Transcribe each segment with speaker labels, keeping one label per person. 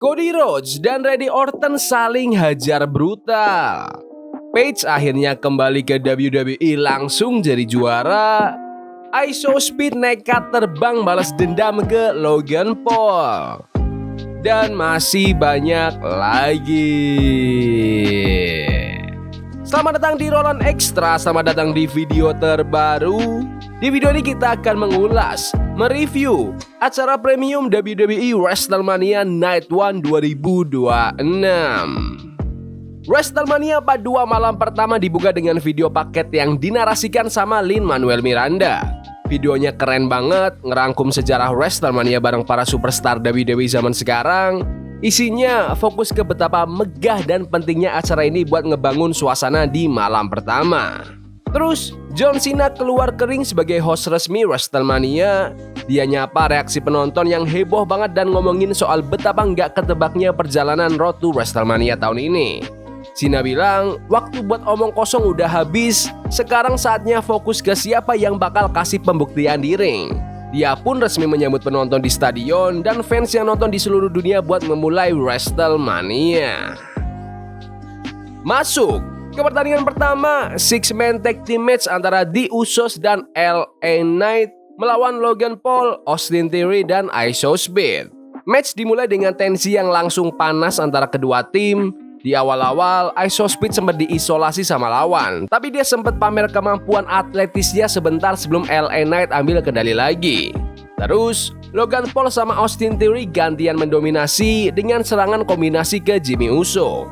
Speaker 1: Cody Rhodes dan Randy Orton saling hajar brutal. Paige akhirnya kembali ke WWE langsung jadi juara. IShowSpeed nekat terbang balas dendam ke Logan Paul. Dan masih banyak lagi. Selamat datang di Roland Extra, selamat datang di video terbaru. Di video ini kita akan mengulas, mereview acara premium WWE WrestleMania Night 1 2026. WrestleMania Part 2 malam pertama dibuka dengan video paket yang dinarasikan sama Lin-Manuel Miranda. Videonya keren banget, ngerangkum sejarah WrestleMania bareng para superstar WWE zaman sekarang. Isinya fokus ke betapa megah dan pentingnya acara ini buat ngebangun suasana di malam pertama. Terus, John Cena keluar kering sebagai host resmi WrestleMania. Dia nyapa reaksi penonton yang heboh banget dan ngomongin soal betapa nggak ketebaknya perjalanan Road to WrestleMania tahun ini. Cena bilang, waktu buat omong kosong udah habis, sekarang saatnya fokus ke siapa yang bakal kasih pembuktian di ring. Dia pun resmi menyambut penonton di stadion dan fans yang nonton di seluruh dunia buat memulai WrestleMania. Masuk ke pertandingan pertama, six-man tag team match antara The Usos dan LA Knight melawan Logan Paul, Austin Theory, dan IShowSpeed. Match dimulai dengan tensi yang langsung panas antara kedua tim. Di awal-awal, IShowSpeed sempat diisolasi sama lawan, tapi dia sempat pamer kemampuan atletisnya sebentar sebelum LA Knight ambil kendali lagi. Terus, Logan Paul sama Austin Theory gantian mendominasi dengan serangan kombinasi ke Jimmy Uso.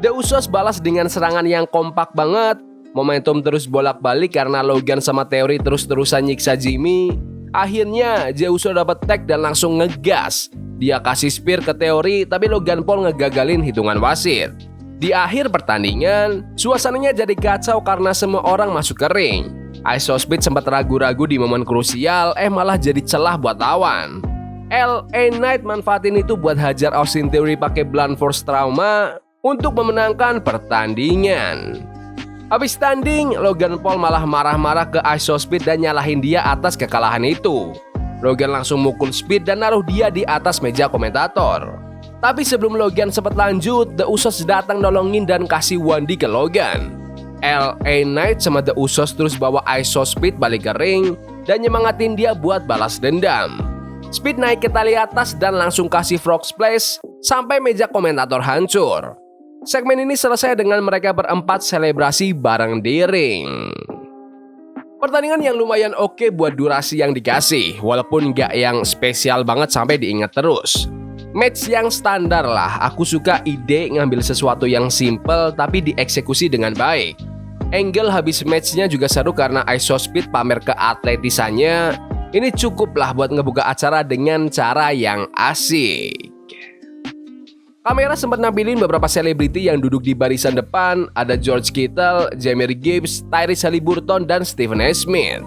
Speaker 1: The Usos balas dengan serangan yang kompak banget. Momentum terus bolak-balik karena Logan sama Theory terus-terusan nyiksa Jimmy. Akhirnya Jey Uso dapat tag dan langsung ngegas. Dia kasih spear ke Theory, tapi Logan Paul ngegagalin hitungan wasit. Di akhir pertandingan, suasananya jadi kacau karena semua orang masuk ke ring. IShowSpeed sempat ragu-ragu di momen krusial, malah jadi celah buat lawan. LA Knight manfaatin itu buat hajar Austin Theory pakai blunt force trauma untuk memenangkan pertandingan. Habis tanding, Logan Paul malah marah-marah ke IShowSpeed dan nyalahin dia atas kekalahan itu. Logan langsung mukul Speed dan naruh dia di atas meja komentator. Tapi sebelum Logan sempat lanjut, The Usos datang nolongin dan kasih Wandi ke Logan. LA Knight sama The Usos terus bawa IShowSpeed balik ke ring dan nyemangatin dia buat balas dendam. Speed naik ke tali atas dan langsung kasih frog splash sampai meja komentator hancur. Segmen ini selesai dengan mereka berempat selebrasi bareng di ring. Pertandingan yang lumayan oke buat durasi yang dikasih, walaupun nggak yang spesial banget sampai diingat terus. Match yang standar lah, aku suka ide ngambil sesuatu yang simple tapi dieksekusi dengan baik. Angle habis matchnya juga seru karena IShowSpeed pamer keatletisannya. Ini cukup lah buat ngebuka acara dengan cara yang asik. Kamera sempat nampilin beberapa selebriti yang duduk di barisan depan. Ada George Kittle, Jamie Gibbs, Tyrese Haliburton, dan Stephen A. Smith.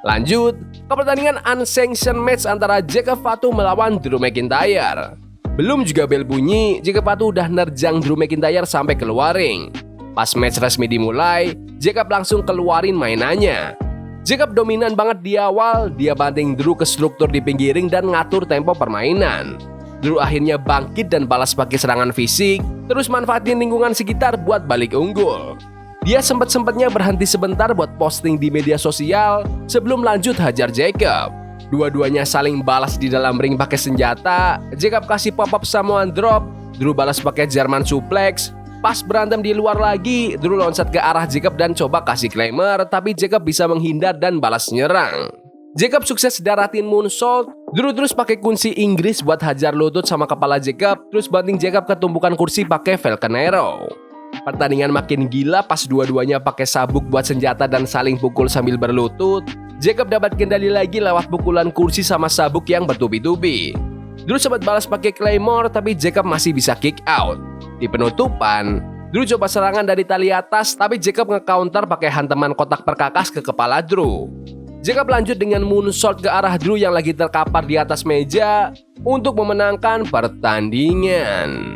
Speaker 1: Lanjut ke pertandingan unsanctioned match antara Jacob Fatu melawan Drew McIntyre. Belum juga bel bunyi, Jacob Fatu udah nerjang Drew McIntyre sampai keluar ring. Pas match resmi dimulai, Jacob langsung keluarin mainannya. Jacob dominan banget di awal, dia banting Drew ke struktur di pinggir ring dan ngatur tempo permainan. Drew akhirnya bangkit dan balas pakai serangan fisik, terus manfaatin lingkungan sekitar buat balik unggul. Dia sempat-sempatnya berhenti sebentar buat posting di media sosial sebelum lanjut hajar Jacob. Dua-duanya saling balas di dalam ring pakai senjata. Jacob kasih pop-up Samoan drop, Drew balas pakai German suplex. Pas berantem di luar lagi, Drew loncat ke arah Jacob dan coba kasih claimer, tapi Jacob bisa menghindar dan balas nyerang. Jacob sukses daratin moonsault. Drew terus pakai kunci Inggris buat hajar lutut sama kepala Jacob, terus banting Jacob ke tumpukan kursi pakai Falcon Arrow. Pertandingan makin gila pas dua-duanya pakai sabuk buat senjata dan saling pukul sambil berlutut. Jacob dapat kendali lagi lewat pukulan kursi sama sabuk yang bertubi-tubi. Drew sempat balas pakai Claymore, tapi Jacob masih bisa kick out. Di penutupan, Drew coba serangan dari tali atas, tapi Jacob nge-counter pakai hantaman kotak perkakas ke kepala Drew. Jacob lanjut dengan moonsault ke arah Drew yang lagi terkapar di atas meja untuk memenangkan pertandingan.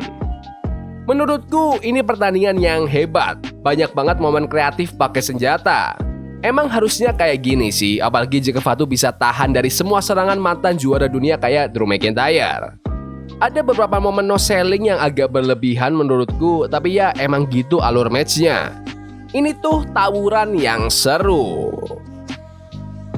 Speaker 1: Menurutku ini pertandingan yang hebat. Banyak banget momen kreatif pakai senjata. Emang harusnya kayak gini sih, apalagi jika Fatu bisa tahan dari semua serangan mantan juara dunia kayak Drew McIntyre. Ada beberapa momen no selling yang agak berlebihan menurutku, tapi ya emang gitu alur matchnya. Ini tuh tawuran yang seru.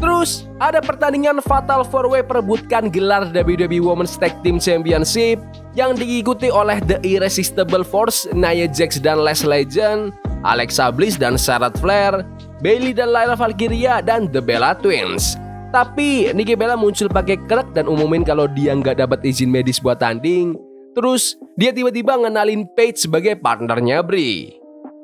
Speaker 1: Terus ada pertandingan Fatal 4-Way perebutkan gelar WWE Women's Tag Team Championship yang diikuti oleh The Irresistible Force, Nia Jax dan Lash Legend, Alexa Bliss dan Charlotte Flair, Bayley dan Lyra Valkyria, dan The Bella Twins. Tapi Nikki Bella muncul pakai krek dan umumin kalau dia nggak dapat izin medis buat tanding. Terus dia tiba-tiba ngenalin Paige sebagai partnernya Brie.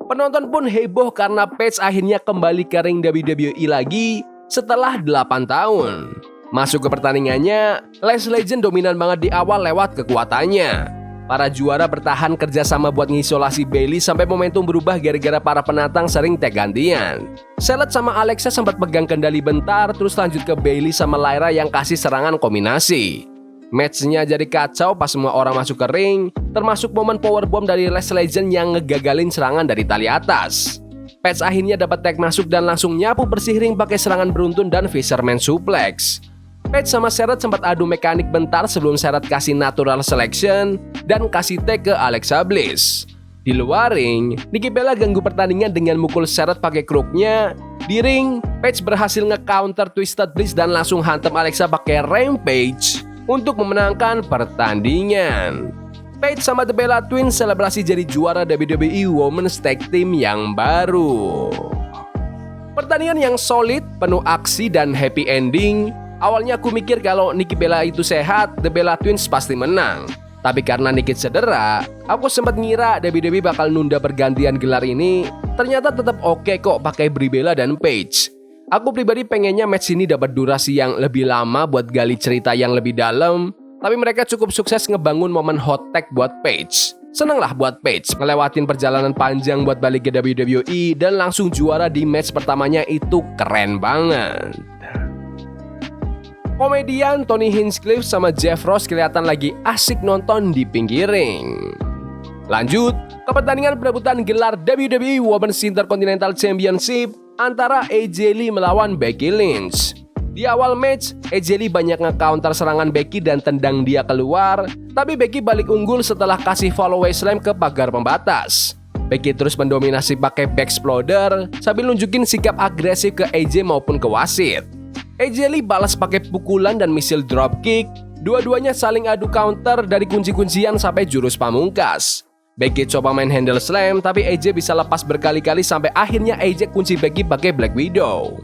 Speaker 1: Penonton pun heboh karena Paige akhirnya kembali ke ring WWE lagi setelah 8 tahun. Masuk ke pertandingannya, Lash Legend dominan banget di awal lewat kekuatannya. Para juara bertahan kerjasama buat ngisolasi Bayley sampai momentum berubah gara-gara para penantang sering tag gantian. Charlotte sama Alexa sempat pegang kendali bentar, terus lanjut ke Bayley sama Lyra yang kasih serangan kombinasi. Matchnya jadi kacau pas semua orang masuk ke ring, termasuk momen powerbomb dari Lash Legend yang ngegagalin serangan dari tali atas. Paige akhirnya dapat tag masuk dan langsung nyapu bersih ring pakai serangan beruntun dan Fisherman Suplex. Paige sama Charlotte sempat adu mekanik bentar sebelum Charlotte kasih natural selection dan kasih tag ke Alexa Bliss. Di luar ring, Nikki Bella ganggu pertandingan dengan mukul Charlotte pakai kruknya. Di ring, Paige berhasil nge-counter Twisted Bliss dan langsung hantam Alexa pakai Rampage untuk memenangkan pertandingan. Paige sama The Bella Twins selebrasi jadi juara WWE Women's Tag Team yang baru. Pertandingan yang solid, penuh aksi dan happy ending. Awalnya aku mikir kalau Nikki Bella itu sehat, The Bella Twins pasti menang. Tapi karena Nikki cedera, aku sempat ngira WWE bakal nunda pergantian gelar ini. Ternyata tetap oke kok pakai Brie Bella dan Paige. Aku pribadi pengennya match ini dapat durasi yang lebih lama buat gali cerita yang lebih dalam. Tapi mereka cukup sukses ngebangun momen hot tag buat Paige. Seneng lah buat Paige ngelewatin perjalanan panjang buat balik ke WWE dan langsung juara di match pertamanya, itu keren banget. Komedian Tony Hinchcliffe sama Jeff Ross kelihatan lagi asik nonton di pinggir ring. Lanjut ke pertandingan perebutan gelar WWE Women's Intercontinental Championship antara AJ Lee melawan Becky Lynch. Di awal match, AJ Lee banyak nge-counter serangan Becky dan tendang dia keluar, tapi Becky balik unggul setelah kasih follow-away slam ke pagar pembatas. Becky terus mendominasi pakai backsploder sambil nunjukin sikap agresif ke AJ maupun ke wasit. AJ Lee balas pakai pukulan dan misil dropkick. Dua-duanya saling adu counter dari kunci-kuncian sampai jurus pamungkas. Becky coba main handle slam, tapi AJ bisa lepas berkali-kali sampai akhirnya AJ kunci Becky pakai Black Widow.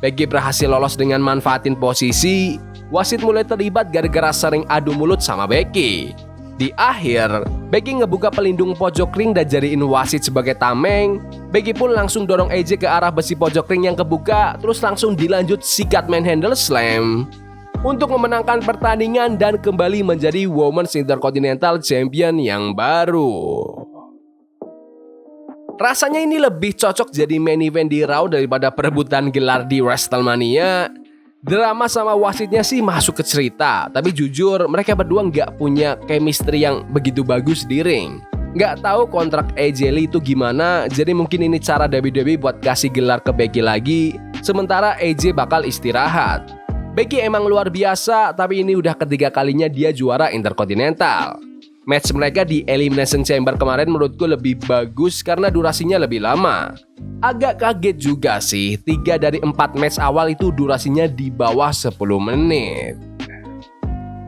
Speaker 1: Becky berhasil lolos dengan manfaatin posisi. Wasit mulai terlibat gara-gara sering adu mulut sama Becky. Di akhir, Becky ngebuka pelindung pojok ring dan jadiin wasit sebagai tameng. Becky pun langsung dorong AJ ke arah besi pojok ring yang kebuka, terus langsung dilanjut sikat main handle slam untuk memenangkan pertandingan dan kembali menjadi Women's Intercontinental Champion yang baru. Rasanya ini lebih cocok jadi main event di Raw daripada perebutan gelar di WrestleMania. Drama sama wasitnya sih masuk ke cerita, tapi jujur mereka berdua nggak punya chemistry yang begitu bagus di ring. Nggak tahu kontrak AJ Lee itu gimana, jadi mungkin ini cara WWE buat kasih gelar ke Becky lagi, sementara AJ bakal istirahat. Becky emang luar biasa, tapi ini udah ketiga kalinya dia juara Intercontinental. Match mereka di Elimination Chamber kemarin menurutku lebih bagus karena durasinya lebih lama. Agak kaget juga sih, 3 dari 4 match awal itu durasinya di bawah 10 menit.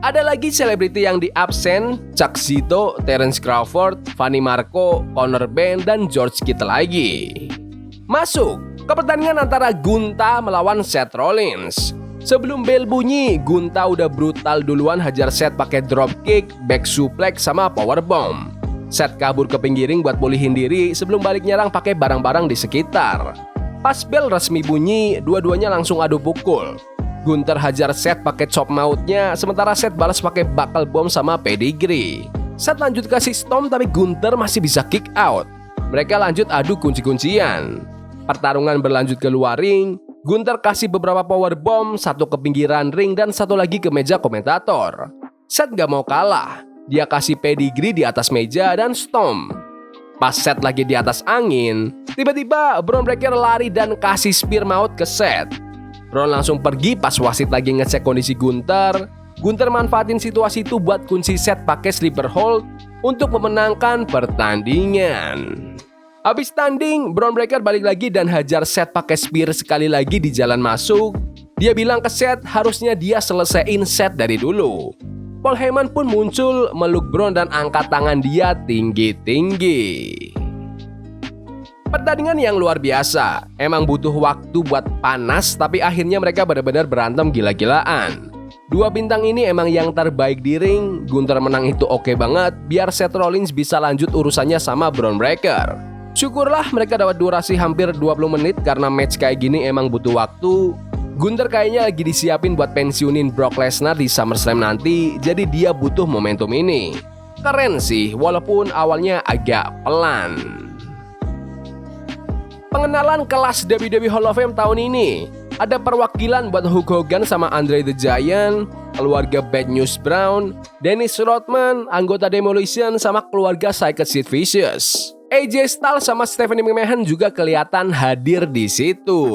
Speaker 1: Ada lagi selebriti yang di absen, Chuck Zito, Terence Crawford, Fanny Marco, Conor Benn, dan George Kittle lagi. Masuk ke pertandingan antara Gunther melawan Seth Rollins. Sebelum bel bunyi, Gunther udah brutal duluan hajar Seth pakai dropkick, back suplex, sama powerbomb. Seth kabur ke pinggir ring buat pulihin diri sebelum balik nyerang pakai barang-barang di sekitar. Pas bel resmi bunyi, dua-duanya langsung adu pukul. Gunther hajar Seth pakai chop mouth-nya, sementara Seth balas pakai buckle bomb sama pedigree. Seth lanjut kasih stomp tapi Gunther masih bisa kick out. Mereka lanjut adu kunci-kuncian. Pertarungan berlanjut ke luar ring. Gunther kasih beberapa powerbomb, satu ke pinggiran ring dan satu lagi ke meja komentator. Seth gak mau kalah, dia kasih pedigree di atas meja dan stomp. Pas Seth lagi di atas angin, tiba-tiba Bron Breakker lari dan kasih spear mouth ke Seth. Bron langsung pergi pas wasit lagi ngecek kondisi Gunther. Gunther manfaatin situasi itu buat kunci set pakai sleeper hold untuk memenangkan pertandingan. Habis tanding, Bron Breakker balik lagi dan hajar Seth pakai spear sekali lagi di jalan masuk. Dia bilang ke Seth harusnya dia selesaiin Seth dari dulu. Paul Heyman pun muncul meluk Bron dan angkat tangan dia tinggi-tinggi. Pertandingan yang luar biasa. Emang butuh waktu buat panas, tapi akhirnya mereka benar-benar berantem gila-gilaan. Dua bintang ini emang yang terbaik di ring. Gunther menang itu oke banget, biar Seth Rollins bisa lanjut urusannya sama Bron Breakker. Syukurlah mereka dapat durasi hampir 20 menit karena match kayak gini emang butuh waktu. Gunther kayaknya lagi disiapin buat pensiunin Brock Lesnar di SummerSlam nanti, jadi dia butuh momentum ini. Keren sih, walaupun awalnya agak pelan. Pengenalan kelas WWE Hall of Fame tahun ini. Ada perwakilan buat Hulk Hogan sama Andre the Giant, keluarga Bad News Brown, Dennis Rodman, anggota Demolition, sama keluarga Psycho Sid Vicious. AJ Styles sama Stephanie McMahon juga kelihatan hadir di situ.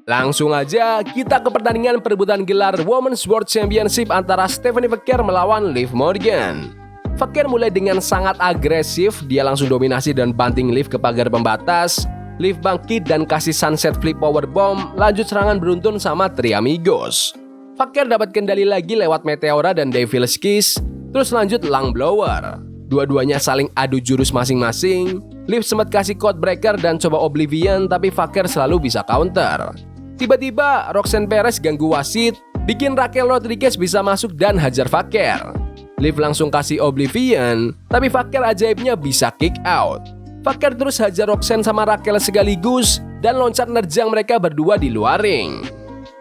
Speaker 1: Langsung aja kita ke pertandingan perebutan gelar Women's World Championship antara Stephanie McMahon melawan Liv Morgan. McMahon mulai dengan sangat agresif, dia langsung dominasi dan banting Liv ke pagar pembatas. Liv bangkit dan kasih sunset flip powerbomb, lanjut serangan beruntun sama Three Amigos. McMahon dapat kendali lagi lewat Meteora dan Devil's Kiss, terus lanjut Lung Blower. Dua-duanya saling adu jurus masing-masing. Liv sempat kasih Code Breaker dan coba Oblivion, tapi McMahon selalu bisa counter. Tiba-tiba Roxanne Perez ganggu wasit, bikin Raquel Rodriguez bisa masuk dan hajar McMahon. Liv langsung kasih Oblivion, tapi McMahon ajaibnya bisa kick out. McMahon terus hajar Roxanne sama Raquel sekaligus dan loncat nerjang mereka berdua di luar ring.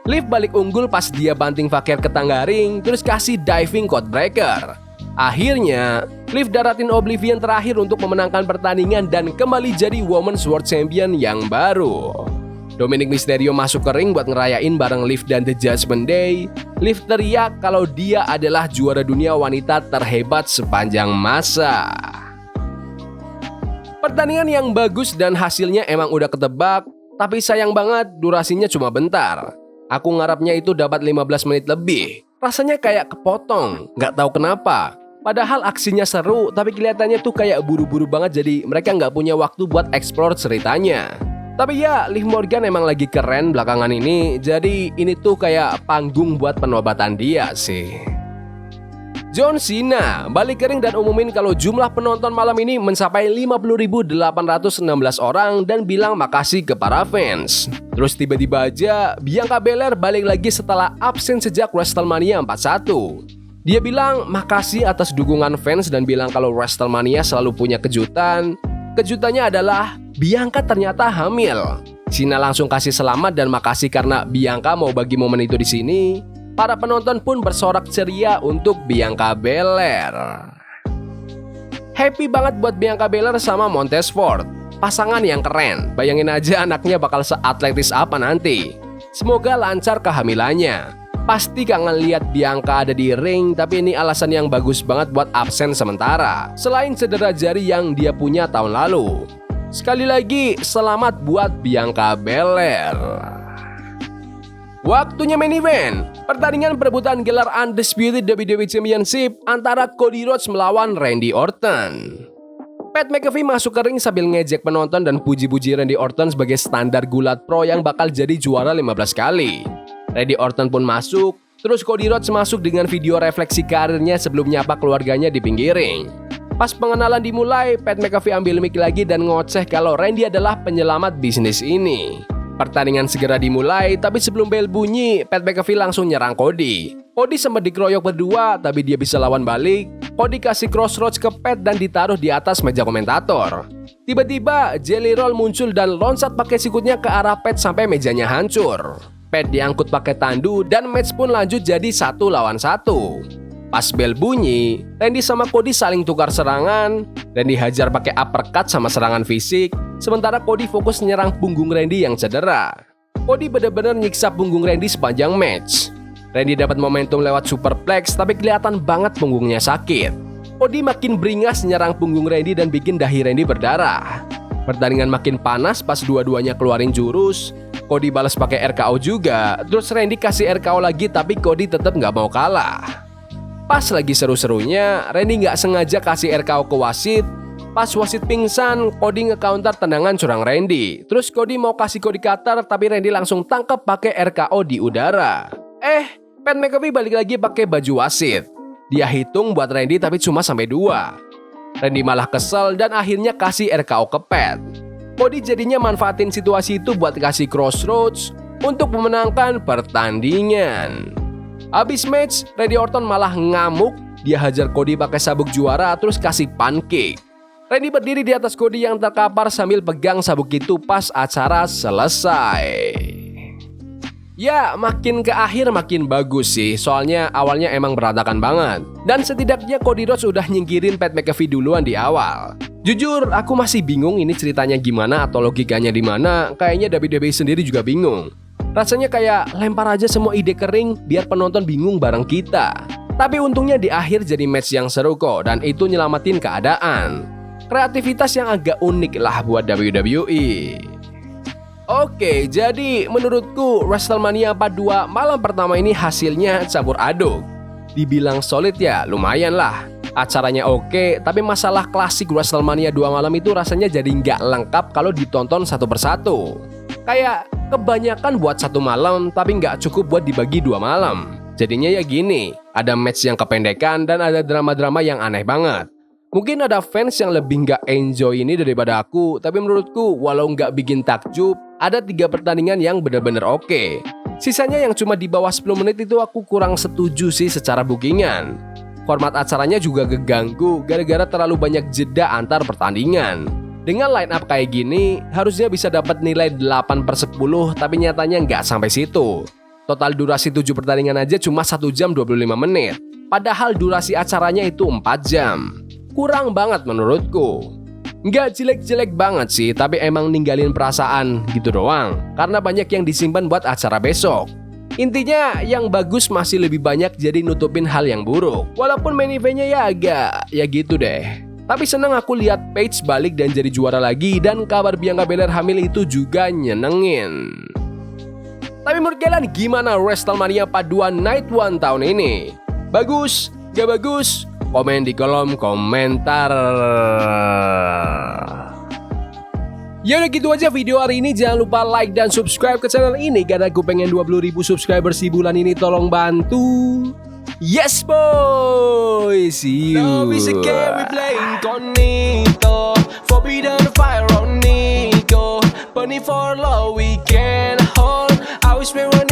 Speaker 1: Liv balik unggul pas dia banting McMahon ke tangga ring, terus kasih diving Code Breaker. Akhirnya, Liv daratin Oblivion terakhir untuk memenangkan pertandingan dan kembali jadi Women's World Champion yang baru. Dominic Mysterio masuk ke ring buat ngerayain bareng Liv dan The Judgment Day. Liv teriak kalau dia adalah juara dunia wanita terhebat sepanjang masa. Pertandingan yang bagus dan hasilnya emang udah ketebak, tapi sayang banget durasinya cuma bentar. Aku ngarapnya itu dapat 15 menit lebih. Rasanya kayak kepotong, nggak tahu kenapa. Padahal aksinya seru, tapi kelihatannya tuh kayak buru-buru banget, jadi mereka nggak punya waktu buat explore ceritanya. Tapi ya, Liv Morgan emang lagi keren belakangan ini, jadi ini tuh kayak panggung buat penobatan dia sih. John Cena balik ke ring dan umumin kalau jumlah penonton malam ini mencapai 50.816 orang dan bilang makasih ke para fans. Terus tiba-tiba aja Bianca Belair balik lagi setelah absen sejak WrestleMania 41. Dia bilang makasih atas dukungan fans dan bilang kalau WrestleMania selalu punya kejutan. Kejutannya adalah Bianca ternyata hamil. Cena langsung kasih selamat dan makasih karena Bianca mau bagi momen itu di sini. Para penonton pun bersorak ceria untuk Bianca Belair. Happy banget buat Bianca Belair sama Montez Ford. Pasangan yang keren. Bayangin aja anaknya bakal seatletis apa nanti. Semoga lancar kehamilannya. Pasti kangen lihat Bianca ada di ring, tapi ini alasan yang bagus banget buat absen sementara. Selain cedera jari yang dia punya tahun lalu. Sekali lagi, selamat buat Bianca Belair. Waktunya main event. Pertandingan perebutan gelar Undisputed WWE Championship antara Cody Rhodes melawan Randy Orton. Pat McAfee masuk ke ring sambil ngejek penonton dan puji-puji Randy Orton sebagai standar gulat pro yang bakal jadi juara 15 kali. Randy Orton pun masuk, terus Cody Rhodes masuk dengan video refleksi karirnya sebelum nyapa keluarganya di pinggir ring. Pas pengenalan dimulai, Pat McAfee ambil mic lagi dan ngoceh kalau Randy adalah penyelamat bisnis ini. Pertandingan segera dimulai, tapi sebelum bel bunyi, Pat McAfee langsung nyerang Cody. Cody sempat dikeroyok berdua, tapi dia bisa lawan balik. Cody kasih crossroads ke Pat dan ditaruh di atas meja komentator. Tiba-tiba, Jelly Roll muncul dan loncat pakai sikutnya ke arah Pat sampai mejanya hancur. Pat diangkut pakai tandu dan match pun lanjut jadi 1 lawan 1. Pas bel bunyi, Randy sama Cody saling tukar serangan dan dihajar pakai uppercut sama serangan fisik, sementara Cody fokus nyerang punggung Randy yang cedera. Cody benar-benar nyiksa punggung Randy sepanjang match. Randy dapat momentum lewat superplex, tapi kelihatan banget punggungnya sakit. Cody makin beringas nyerang punggung Randy dan bikin dahi Randy berdarah. Pertandingan makin panas pas dua-duanya keluarin jurus. Cody balas pakai RKO juga, terus Randy kasih RKO lagi tapi Cody tetap nggak mau kalah. Pas lagi seru-serunya, Randy nggak sengaja kasih RKO ke wasit. Pas wasit pingsan, Cody nge-counter tendangan curang Randy. Terus Cody mau kasih Cody cutter, tapi Randy langsung tangkap pakai RKO di udara. Pat McAfee balik lagi pakai baju wasit. Dia hitung buat Randy tapi cuma sampai 2. Randy malah kesel dan akhirnya kasih RKO ke Pat. Cody jadinya manfaatin situasi itu buat kasih crossroads untuk memenangkan pertandingan. Habis match, Randy Orton malah ngamuk. Dia hajar Cody pakai sabuk juara terus kasih pancake. Randy berdiri di atas Cody yang terkapar sambil pegang sabuk itu pas acara selesai. Ya, makin ke akhir makin bagus sih, soalnya awalnya emang berantakan banget. Dan setidaknya Cody Rhodes udah nyingkirin Pat McAfee duluan di awal. Jujur, aku masih bingung ini ceritanya gimana atau logikanya di mana. Kayaknya WWE sendiri juga bingung. Rasanya kayak lempar aja semua ide kering biar penonton bingung bareng kita. Tapi untungnya di akhir jadi match yang seru kok, dan itu nyelamatin keadaan. Kreativitas yang agak unik lah buat WWE. Oke, jadi menurutku WrestleMania 42 malam pertama ini hasilnya campur aduk. Dibilang solid ya lumayan lah. Acaranya oke, tapi masalah klasik WrestleMania 2 malam itu rasanya jadi nggak lengkap kalau ditonton satu persatu. Kayak kebanyakan buat satu malam, tapi nggak cukup buat dibagi 2 malam. Jadinya ya gini, ada match yang kependekan dan ada drama-drama yang aneh banget. Mungkin ada fans yang lebih nggak enjoy ini daripada aku, tapi menurutku walau nggak bikin takjub, ada 3 pertandingan yang benar-benar oke. Sisanya yang cuma di bawah 10 menit itu aku kurang setuju sih secara bookingan. Format acaranya juga keganggu gara-gara terlalu banyak jeda antar pertandingan. Dengan line up kayak gini, harusnya bisa dapat nilai 8/10, tapi nyatanya nggak sampai situ. Total durasi 7 pertandingan aja cuma 1 jam 25 menit. Padahal durasi acaranya itu 4 jam. Kurang banget menurutku. Nggak jelek-jelek banget sih, tapi emang ninggalin perasaan gitu doang. Karena banyak yang disimpan buat acara besok. Intinya yang bagus masih lebih banyak jadi nutupin hal yang buruk. Walaupun main eventnya ya agak ya gitu deh. Tapi seneng aku lihat Paige balik dan jadi juara lagi, dan kabar Bianca Belair hamil itu juga nyenengin. Tapi menurut kalian gimana WrestleMania 42 Night 1 tahun ini? Bagus? Gak bagus? Komen di kolom komentar. Ya udah gitu aja video hari ini. Jangan lupa like dan subscribe ke channel ini karena aku pengen 20.000 subscribers di bulan ini. Tolong bantu. Yes boy. See you. Love is a game we play incognito. Forbidden fire on Nico. Bunny for love we can hold. I wish we were